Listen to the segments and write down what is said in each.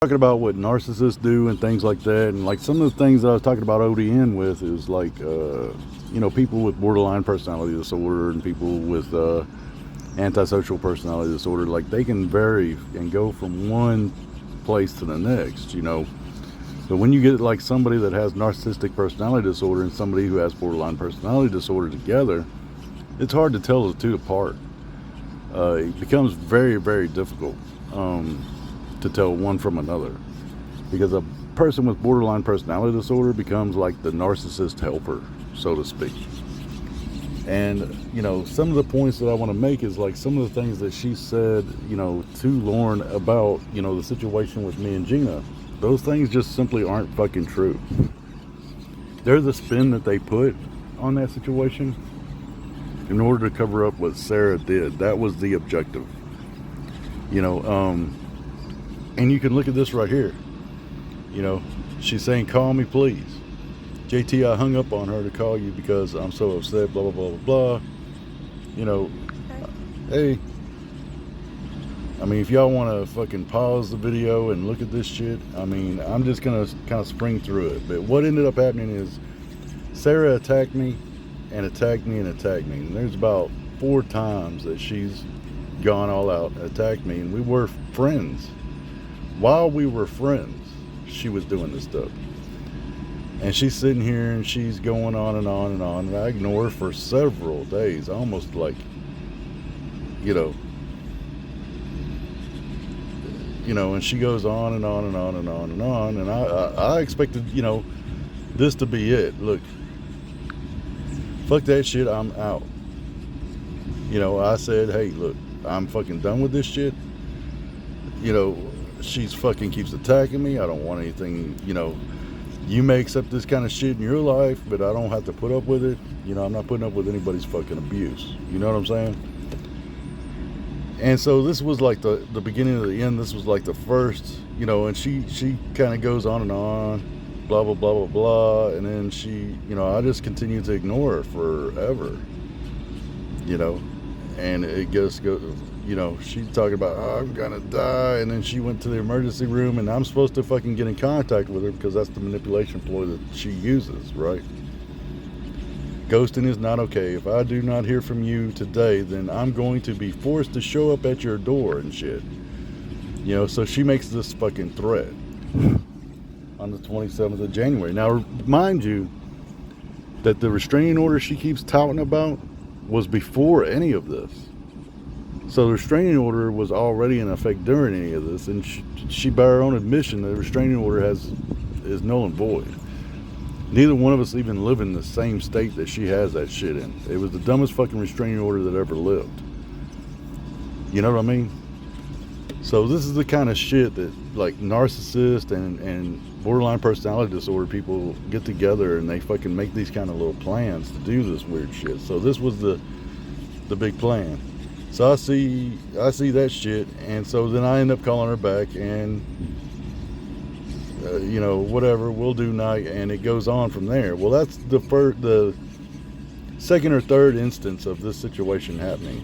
Talking about what narcissists do and things like that, and like some of the things that I was talking about ODN with is like, people with borderline personality disorder and people with antisocial personality disorder, like they can vary and go from one place to the next, But when you get like somebody that has narcissistic personality disorder and somebody who has borderline personality disorder together, it's hard to tell the two apart. It becomes very, very difficult to tell one from another, because a person with borderline personality disorder becomes like the narcissist helper, so to speak. And some of the points that I want to make is like some of the things that she said, to Lauren about the situation with me and Gina. Those things just simply aren't fucking true. They're the spin that they put on that situation in order to cover up what Sara did. That was the objective. And you can look at this right here. She's saying, call me please. JT, I hung up on her to call you because I'm so upset, blah, blah, blah, blah, blah. Hey. I mean, if y'all want to fucking pause the video and look at this shit, I mean, I'm just going to kind of spring through it. But what ended up happening is Sara attacked me and attacked me and attacked me. And there's about 4 times that she's gone all out and attacked me. And we were friends. While we were friends, she was doing this stuff. And she's sitting here and she's going on and on and on. And I ignore her for several days, almost like, and she goes on and on and on and on and on. And I expected, this to be it. Look, fuck that shit, I'm out. I said, hey, look, I'm fucking done with this shit. She's fucking keeps attacking me. I don't want anything, you may accept this kind of shit in your life, but I don't have to put up with it. I'm not putting up with anybody's fucking abuse. You know what I'm saying? And so this was like the beginning of the end. This was like the first, and she kind of goes on and on, blah, blah, blah, blah, blah. And then she, I just continue to ignore her forever, and it just goes, she's talking about, oh, I'm gonna die. And then she went to the emergency room, and I'm supposed to fucking get in contact with her because that's the manipulation ploy that she uses, right? Ghosting is not okay. If I do not hear from you today, then I'm going to be forced to show up at your door and shit. So she makes this fucking threat on the 27th of January. Now, mind you, that the restraining order she keeps touting about was before any of this. So the restraining order was already in effect during any of this, and she by her own admission, the restraining order is null and void. Neither one of us even live in the same state that she has that shit in. It was the dumbest fucking restraining order that ever lived. You know what I mean? So this is the kind of shit that like narcissists and borderline personality disorder people get together and they fucking make these kind of little plans to do this weird shit. So this was the big plan. So I see that shit, and so then I end up calling her back, and whatever, we'll do night, and it goes on from there. Well, that's the second or third instance of this situation happening.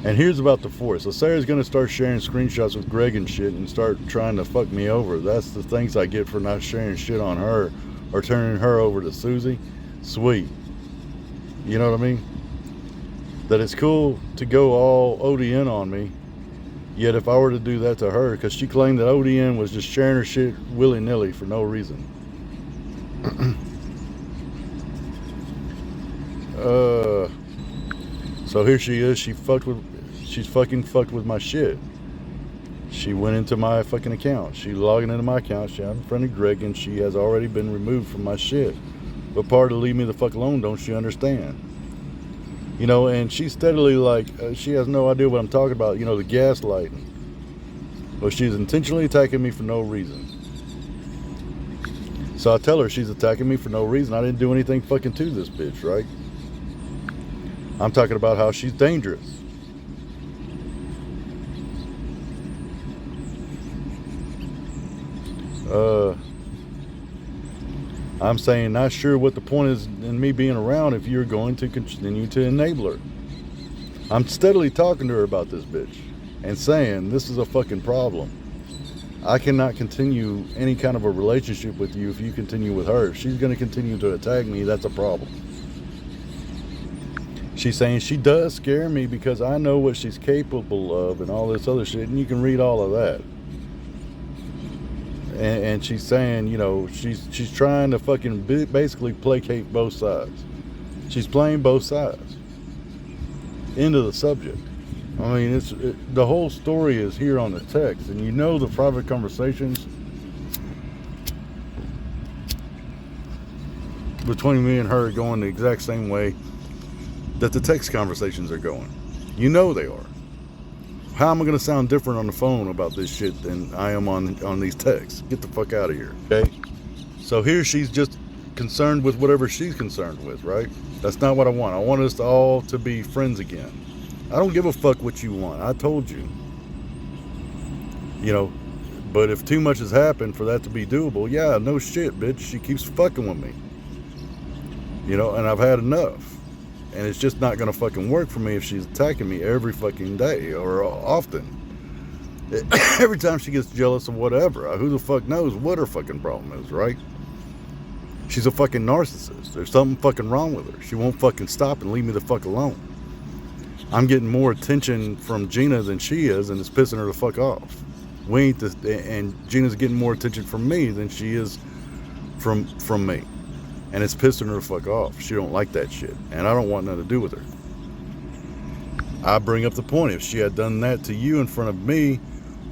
And here's about the fourth. So Sarah's going to start sharing screenshots with Greg and shit and start trying to fuck me over. That's the things I get for not sharing shit on her or turning her over to Susie. Sweet. You know what I mean? That it's cool to go all ODN on me. Yet if I were to do that to her, because she claimed that ODN was just sharing her shit willy-nilly for no reason. So here she is. She's fucking fucked with my shit. She went into my fucking account. She logging into my account. She unfriended Greg, and she has already been removed from my shit. But part of leave me the fuck alone, don't she understand? And she's steadily like, she has no idea what I'm talking about, the gaslighting. Well, she's intentionally attacking me for no reason. So I tell her she's attacking me for no reason. I didn't do anything fucking to this bitch, right? I'm talking about how she's dangerous. I'm saying, not sure what the point is in me being around if you're going to continue to enable her. I'm steadily talking to her about this bitch and saying this is a fucking problem. I cannot continue any kind of a relationship with you if you continue with her. If she's going to continue to attack me, that's a problem. She's saying she does scare me because I know what she's capable of and all this other shit, and you can read all of that. And she's saying, you know, she's trying to fucking basically placate both sides. She's playing both sides. End of the subject. I mean, the whole story is here on the text, and you know the private conversations between me and her are going the exact same way that the text conversations are going. You know they are. How am I going to sound different on the phone about this shit than I am on these texts? Get the fuck out of here, okay? So here she's just concerned with whatever she's concerned with, right? That's not what I want. I want us all to be friends again. I don't give a fuck what you want. I told you. You know, but if too much has happened for that to be doable, yeah, no shit, bitch. She keeps fucking with me. You know, and I've had enough. And it's just not going to fucking work for me if she's attacking me every fucking day or often. Every time she gets jealous of whatever. Who the fuck knows what her fucking problem is, right? She's a fucking narcissist. There's something fucking wrong with her. She won't fucking stop and leave me the fuck alone. I'm getting more attention from Gina than she is, and it's pissing her the fuck off. And Gina's getting more attention from me than she is from me. And it's pissing her the fuck off. She don't like that shit. And I don't want nothing to do with her. I bring up the point. If she had done that to you in front of me,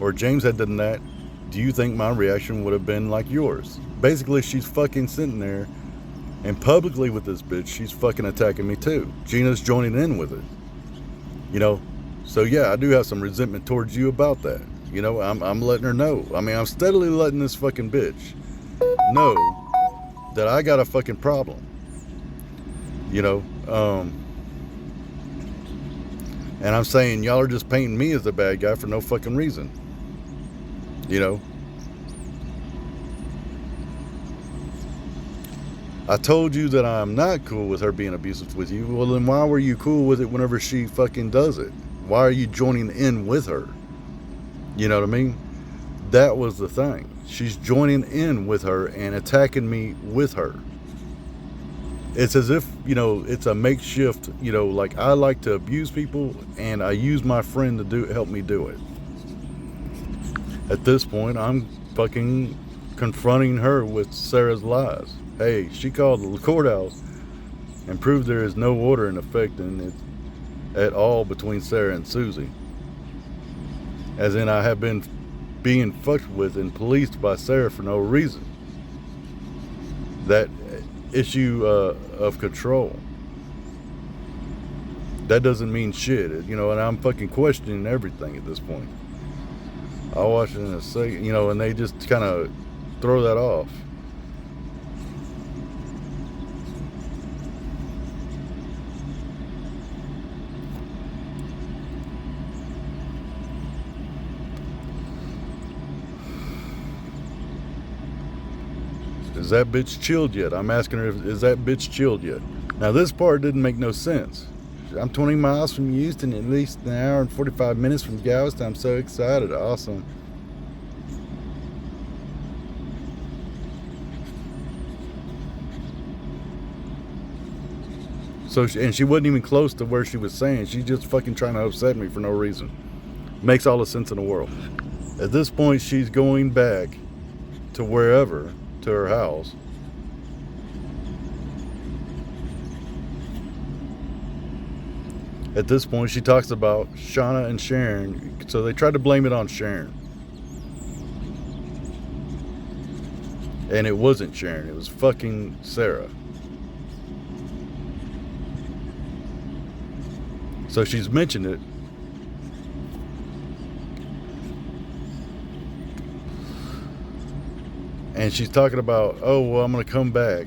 or James had done that, do you think my reaction would have been like yours? Basically, she's fucking sitting there, and publicly with this bitch, she's fucking attacking me too. Gina's joining in with it. You know? So yeah, I do have some resentment towards you about that. You know, I'm letting her know. I mean, I'm steadily letting this fucking bitch know that I got a fucking problem, you know, and I'm saying y'all are just painting me as the bad guy for no fucking reason, you know. I told you that I'm not cool with her being abusive with you. Well, then why were you cool with it whenever she fucking does it? Why are you joining in with her? You know what I mean? That was the thing. She's joining in with her and attacking me with her. It's as if, you know, it's a makeshift, you know, like I like to abuse people and I use my friend to help me do it. At this point, I'm fucking confronting her with Sarah's lies. Hey, she called the courthouse and proved there is no order in effect at all between Sarah and Susie. As in, I have been being fucked with and policed by Sarah for no reason. That issue of control, that doesn't mean shit, you know, and I'm fucking questioning everything at this point. I'll watch it in a second, you know, and they just kind of throw that off. Is that bitch chilled yet? I'm asking her, is that bitch chilled yet? Now this part didn't make no sense. I'm 20 miles from Houston, at least an hour and 45 minutes from Galveston. I'm so excited. Awesome. So, and she wasn't even close to where she was saying. She's just fucking trying to upset me for no reason. Makes all the sense in the world. At this point, she's going back to wherever, to her house. At this point, she talks about Shauna and Sharon. So they tried to blame it on Sharon. And it wasn't Sharon. It was fucking Sarah. So she's mentioned it. And she's talking about, oh, well, I'm going to come back.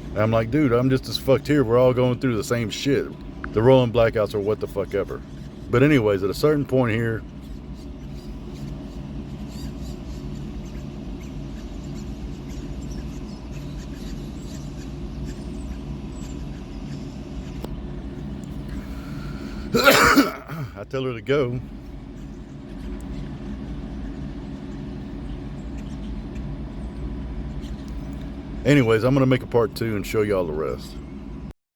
And I'm like, dude, I'm just as fucked here. We're all going through the same shit. The rolling blackouts or what the fuck ever. But anyways, at a certain point here, I tell her to go. Anyways, I'm going to make a part 2 and show y'all the rest.